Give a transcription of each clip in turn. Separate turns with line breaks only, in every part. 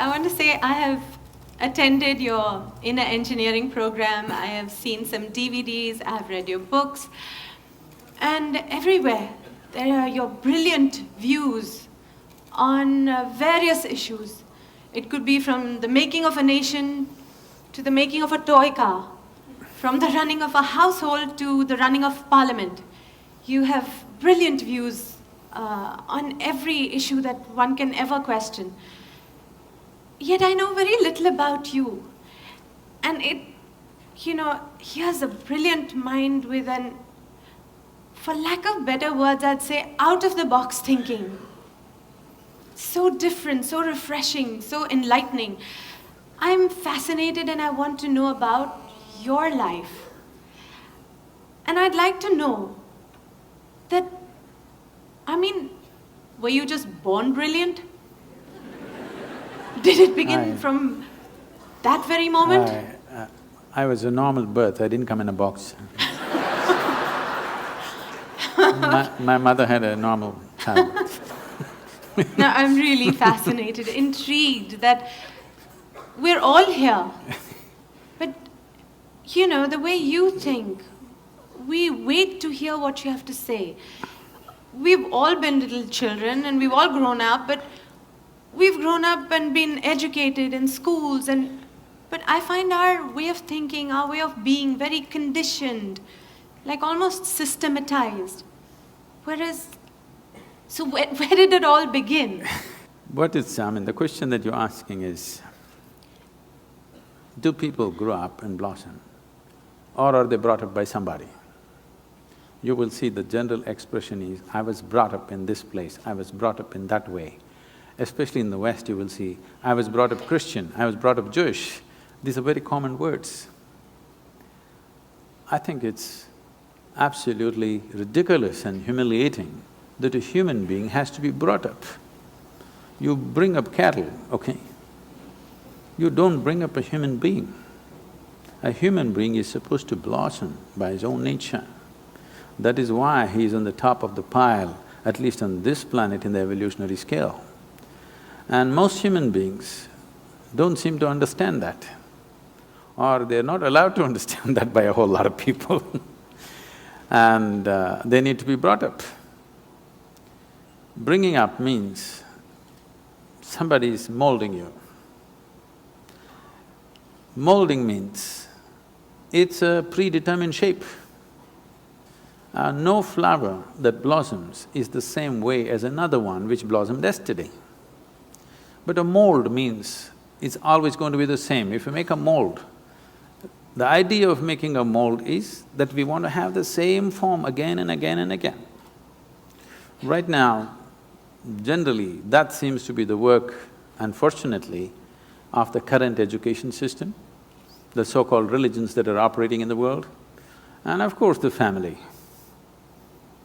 I want to say I have attended your inner engineering program. I have seen some DVDs. I have read your books. And everywhere, there are your brilliant views on various issues. It could be from the making of a nation to the making of a toy car, from the running of a household to the running of parliament. You have brilliant views on every issue that one can ever question. Yet I know very little about you. And here's a brilliant mind with an, for lack of better words, I'd say out-of-the-box thinking. So different, so refreshing, so enlightening. I'm fascinated and I want to know about your life. And I'd like to know that, were you just born brilliant? Did it begin from that very moment?
I was a normal birth, I didn't come in a box. My mother had a normal child.
Now, I'm really fascinated, intrigued that we're all here. But, the way you think, we wait to hear what you have to say. We've all been little children and we've all grown up, but we've grown up and been educated in schools but I find our way of thinking, our way of being very conditioned, like almost systematized. So where did it all begin?
The question that you're asking is, do people grow up and blossom, or are they brought up by somebody? You will see the general expression is, I was brought up in this place, I was brought up in that way. Especially in the West, you will see, I was brought up Christian, I was brought up Jewish. These are very common words. I think it's absolutely ridiculous and humiliating that a human being has to be brought up. You bring up cattle, okay? You don't bring up a human being. A human being is supposed to blossom by his own nature. That is why he is on the top of the pile, at least on this planet in the evolutionary scale. And most human beings don't seem to understand that, or they're not allowed to understand that by a whole lot of people and they need to be brought up. Bringing up means somebody is molding you. Molding means it's a predetermined shape. No flower that blossoms is the same way as another one which blossomed yesterday. But a mold means it's always going to be the same. If you make a mold, the idea of making a mold is that we want to have the same form again and again and again. Right now, generally, that seems to be the work, unfortunately, of the current education system, the so-called religions that are operating in the world, and of course the family.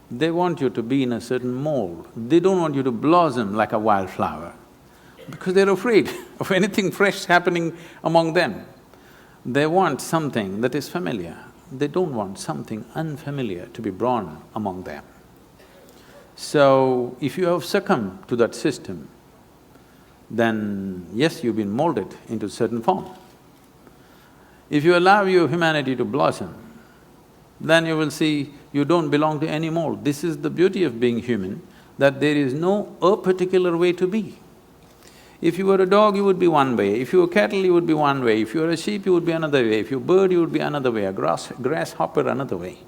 They want you to be in a certain mold. They don't want you to blossom like a wildflower because they're afraid of anything fresh happening among them. They want something that is familiar. They don't want something unfamiliar to be born among them. So, if you have succumbed to that system, then yes, you've been molded into a certain form. If you allow your humanity to blossom, then you will see you don't belong to any mold. This is the beauty of being human, that there is no a particular way to be. If you were a dog, you would be one way, if you were cattle, you would be one way, if you were a sheep, you would be another way, if you were a bird, you would be another way, a grasshopper another way.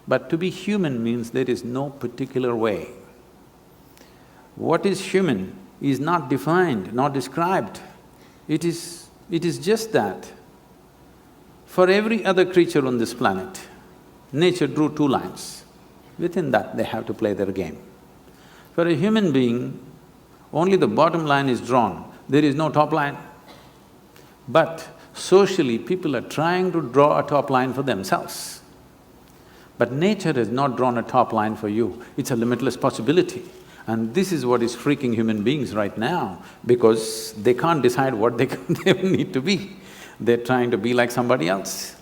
But to be human means there is no particular way. What is human is not defined, not described. It is just that. For every other creature on this planet, nature drew two lines. Within that, they have to play their game. For a human being, only the bottom line is drawn, there is no top line. But socially, people are trying to draw a top line for themselves. But nature has not drawn a top line for you, it's a limitless possibility. And this is what is freaking human beings right now, because they can't decide what they need to be. They're trying to be like somebody else.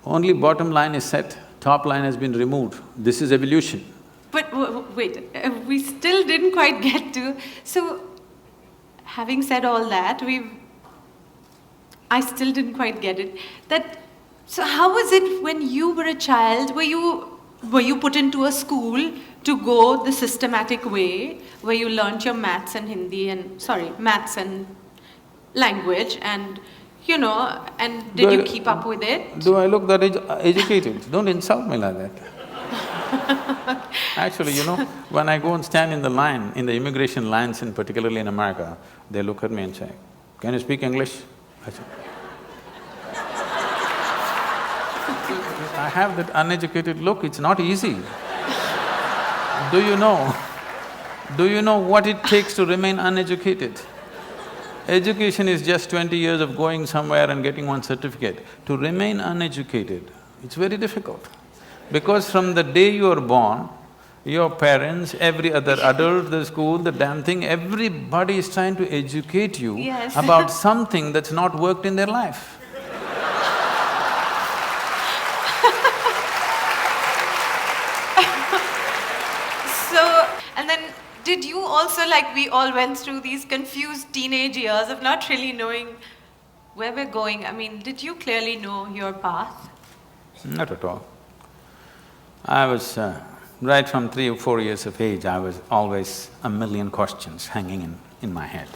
Only bottom line is set, top line has been removed. This is evolution.
But wait, we still didn't quite get to… So, having said all that, I still didn't quite get it. So how was it when you were a child? Were you put into a school to go the systematic way, where you learnt your maths and maths and language, and and did you keep up with it?
Do I look that educated? Don't insult me like that. Actually, when I go and stand in the line, in the immigration lines, and particularly in America, they look at me and say, "Can you speak English?" I say, I have that uneducated look, it's not easy. Do you know what it takes to remain uneducated? Education is just 20 years of going somewhere and getting one certificate. To remain uneducated, it's very difficult. Because from the day you are born, your parents, every other adult, the school, the damn thing, everybody is trying to educate you
Yes.
about something that's not worked in their life.
And then, did you also, like we all went through these confused teenage years of not really knowing where we're going? I mean, did you clearly know your path?
Not at all. I was… right from 3 or 4 years of age, I was always a million questions hanging in my head.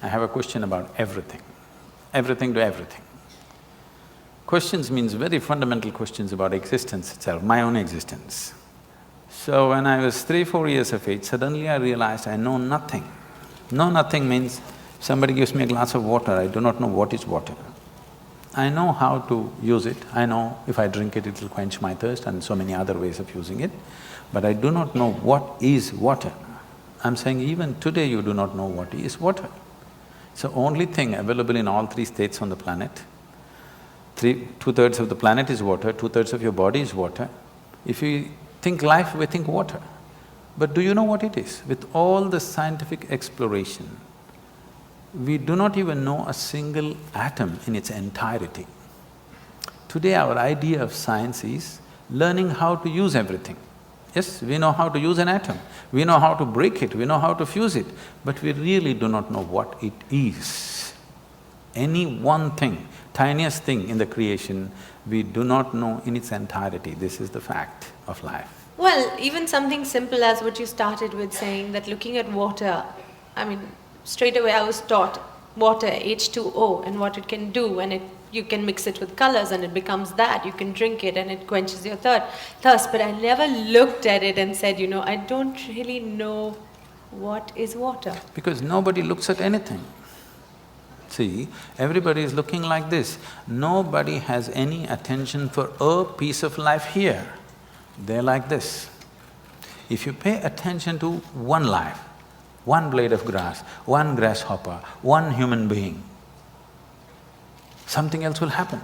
I have a question about everything to everything. Questions means very fundamental questions about existence itself, my own existence. So when I was 3, 4 years of age, suddenly I realized I know nothing. Know nothing means somebody gives me a glass of water, I do not know what is water. I know how to use it, I know if I drink it, it'll quench my thirst and so many other ways of using it, but I do not know what is water. I'm saying even today you do not know what is water. It's the only thing available in all 3 states on the planet. Two-thirds of the planet is water, 2/3 of your body is water. If you think life, we think water. But do you know what it is? With all the scientific exploration, we do not even know a single atom in its entirety. Today our idea of science is learning how to use everything. Yes, we know how to use an atom, we know how to break it, we know how to fuse it, but we really do not know what it is. Any one thing, tiniest thing in the creation, we do not know in its entirety. This is the fact of life.
Well, even something simple as what you started with saying, that looking at water, I mean, straight away I was taught water, H2O, and what it can do, and you can mix it with colors and it becomes that, you can drink it and it quenches your thirst, but I never looked at it and said, I don't really know what is water.
Because nobody looks at anything. See, everybody is looking like this. Nobody has any attention for a piece of life here. They're like this. If you pay attention to one life, one blade of grass, one grasshopper, one human being, something else will happen.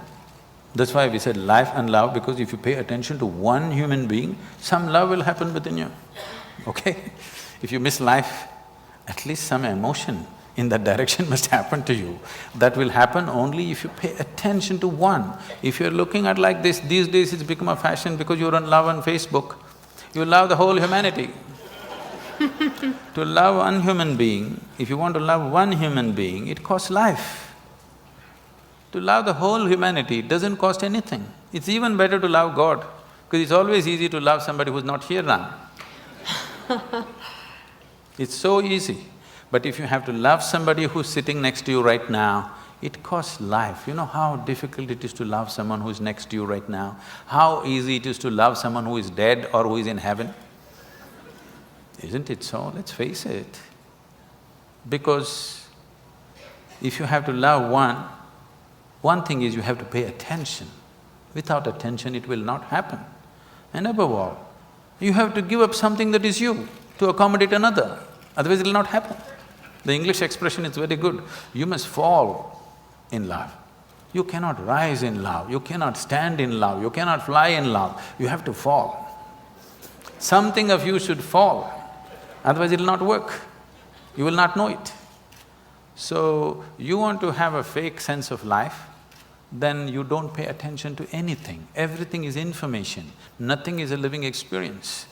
That's why we said life and love, because if you pay attention to one human being, some love will happen within you, okay? If you miss life, at least some emotion in that direction must happen to you. That will happen only if you pay attention to one. If you're looking at like this, these days it's become a fashion because you're on love on Facebook, you love the whole humanity. To love one human being, if you want to love one human being, it costs life. To love the whole humanity, it doesn't cost anything. It's even better to love God, because it's always easy to love somebody who's not here now. It's so easy. But if you have to love somebody who's sitting next to you right now, it costs life. You know how difficult it is to love someone who is next to you right now? How easy it is to love someone who is dead or who is in heaven? Isn't it so? Let's face it. Because if you have to love one thing is you have to pay attention. Without attention, it will not happen. And above all, you have to give up something that is you to accommodate another, otherwise it will not happen. The English expression is very good. You must fall in love. You cannot rise in love, you cannot stand in love, you cannot fly in love, you have to fall. Something of you should fall, otherwise it will not work. You will not know it. So, you want to have a fake sense of life, then you don't pay attention to anything. Everything is information, nothing is a living experience.